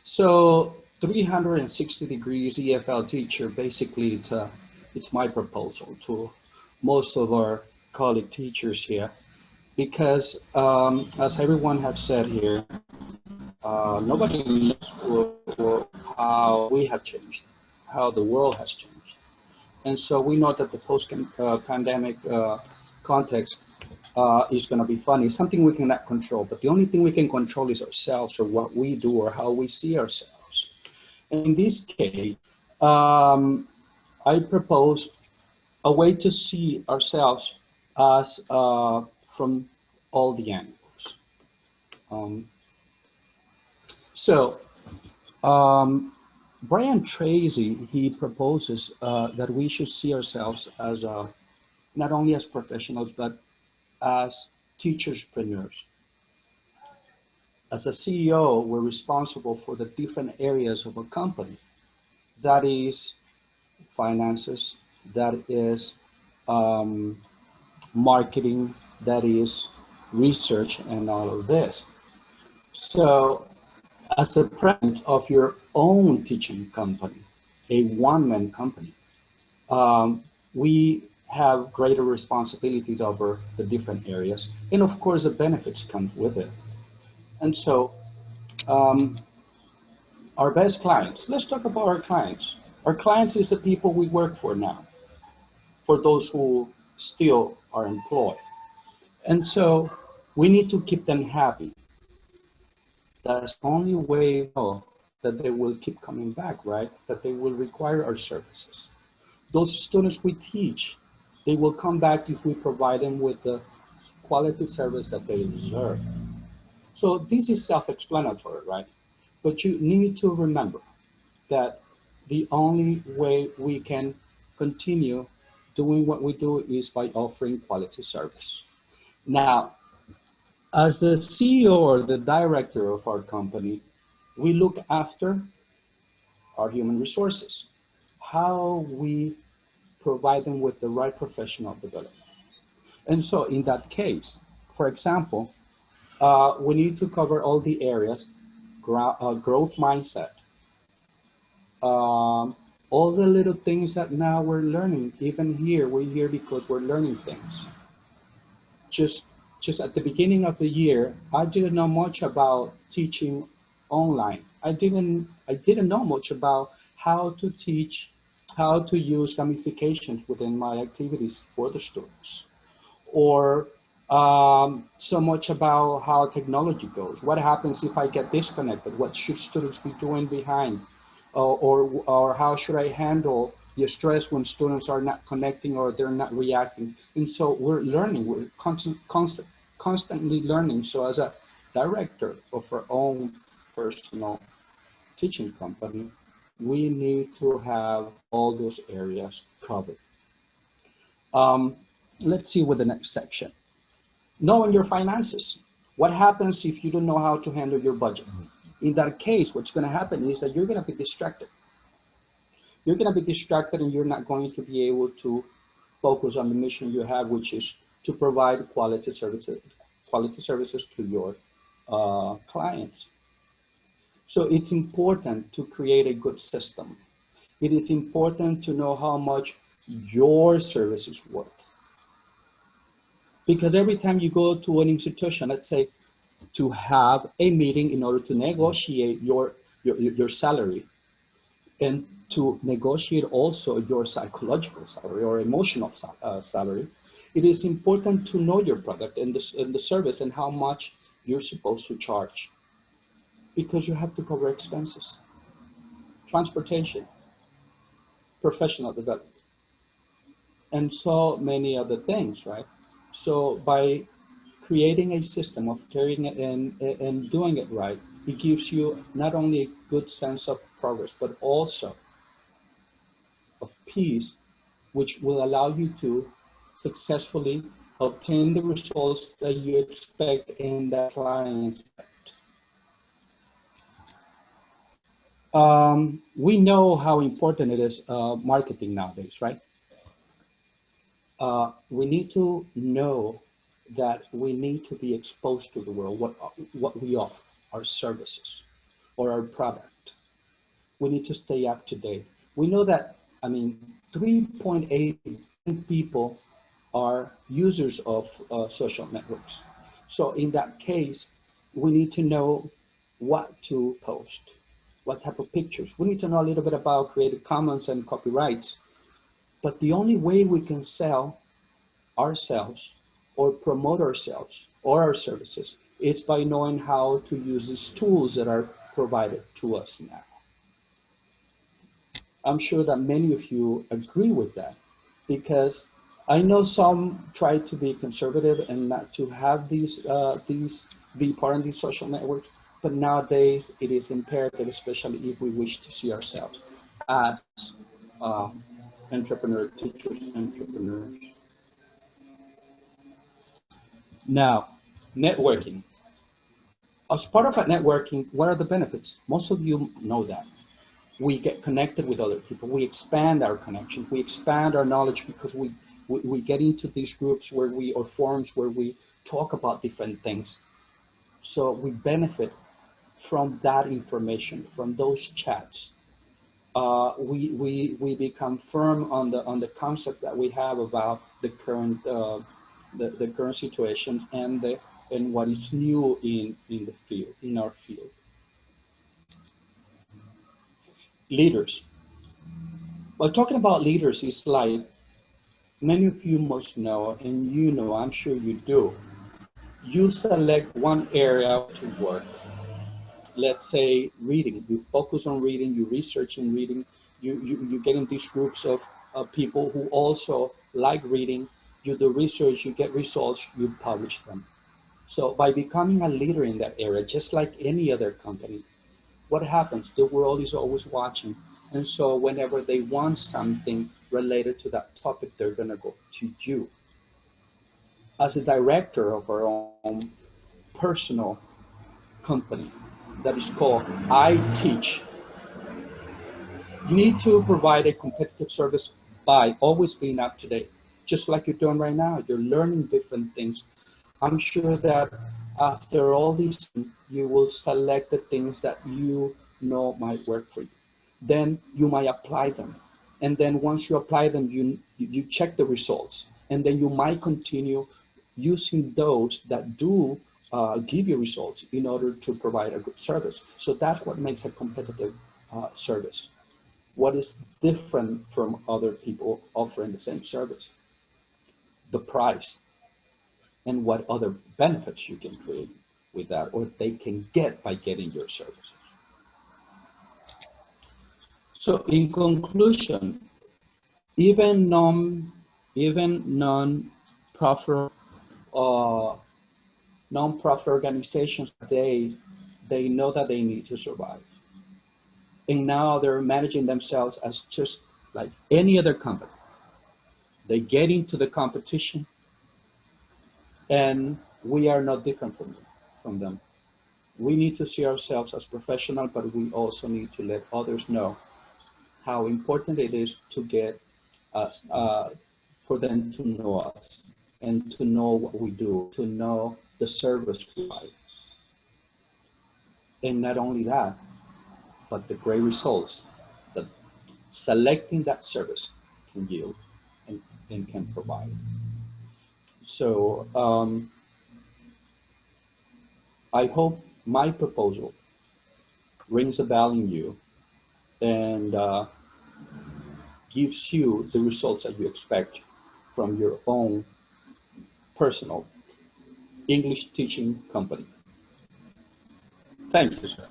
So 360 degrees EFL teacher, basically it's my proposal to most of our colleague teachers here, because as everyone has said here, nobody knows how we have changed, how the world has changed. And so we know that the post-pandemic context is going to be funny, something we cannot control, but the only thing we can control is ourselves, or what we do, or how we see ourselves. And in this case, I propose a way to see ourselves as from all the angles. So Brian Tracy, he proposes that we should see ourselves as not only as professionals, but as teacherspreneurs. As a CEO, we're responsible for the different areas of a company. That is finances, that is marketing, that is research, and all of this. So as a president of your own teaching company, a one-man company, we have greater responsibilities over the different areas. And of course, the benefits come with it. And so our best clients, let's talk about our clients. Our clients is the people we work for now, for those who still are employed. And so we need to keep them happy. That's the only way we know that they will keep coming back, right? That they will require our services. Those students we teach, they will come back if we provide them with the quality service that they deserve. So this is self-explanatory, right? But you need to remember that the only way we can continue doing what we do is by offering quality service. Now, as the CEO or the director of our company, we look after our human resources, how we provide them with the right professional development. And so in that case, for example, we need to cover all the areas, growth mindset, all the little things that now we're learning. Even here, we're here because we're learning things. Just at the beginning of the year, I didn't know much about teaching online. I didn't know much about how to teach, how to use gamifications within my activities for the students, or so much about how technology goes. What happens if I get disconnected? What should students be doing behind? Or how should I handle the stress when students are not connecting or they're not reacting? And so we're learning, we're constantly learning. So as a director of our own personal teaching company, we need to have all those areas covered. Let's see with the next section. Knowing your finances. What happens if you don't know how to handle your budget? In that case, what's going to happen is that you're going to be distracted. You're going to be distracted and you're not going to be able to focus on the mission you have, which is to provide quality services to your clients. So it's important to create a good system. It is important to know how much your service is worth. Because every time you go to an institution, let's say, to have a meeting in order to negotiate your salary, and to negotiate also your psychological salary or emotional salary, it is important to know your product and the service and how much you're supposed to charge. Because you have to cover expenses, transportation, professional development, and so many other things, right? So by creating a system of carrying it and doing it right, it gives you not only a good sense of progress, but also of peace, which will allow you to successfully obtain the results that you expect in that client. We know how important it is, marketing nowadays, right? We need to know that we need to be exposed to the world, what we offer, our services or our product. We need to stay up to date. We know that, I mean, 3.8 billion people are users of social networks. So in that case, we need to know what to post, what type of pictures. We need to know a little bit about Creative Commons and copyrights. But the only way we can sell ourselves or promote ourselves or our services is by knowing how to use these tools that are provided to us now. I'm sure that many of you agree with that, because I know some try to be conservative and not to have these be part of these social networks, but nowadays it is imperative, especially if we wish to see ourselves as entrepreneur teachers, entrepreneurs. Now, networking. As part of a networking, what are the benefits? Most of you know that. We get connected with other people. We expand our connections. We expand our knowledge because we get into these groups where or forums where we talk about different things. So we benefit from that information, from those chats. We become firm on the concept that we have about the current the current situations and what is new in the field, in our field. Leaders. Well, talking about leaders is like, many of you must know, and you know, I'm sure you do. You select one area to work. Let's say reading. You focus on reading, you research in reading, you get in these groups of people who also like reading. You do research, you get results, you publish them. So by becoming a leader in that area, just like any other company, what happens? The world is always watching. And so whenever they want something related to that topic, they're going to go to you. As a director of our own personal company that is called I Teach, you need to provide a competitive service by always being up to date, just like you're doing right now. You're learning different things. I'm sure that after all these things, you will select the things that you know might work for you. Then you might apply them. And then once you apply them, you check the results. And then you might continue using those that do give you results in order to provide a good service. So that's what makes a competitive service. What is different from other people offering the same service? The price and what other benefits you can create with that, or they can get by getting your services. So in conclusion, even non-profit uh, non-profit organizations today, they know that they need to survive. And now they're managing themselves as just like any other company. They get into the competition, and we are not different from them. We need to see ourselves as professional, but we also need to let others know how important it is to get us, for them to know us and to know what we do, to know the service we provide. And not only that, but the great results that selecting that service can yield and can provide. So I hope my proposal rings a bell in you and gives you the results that you expect from your own personal English teaching company. Thank you, sir.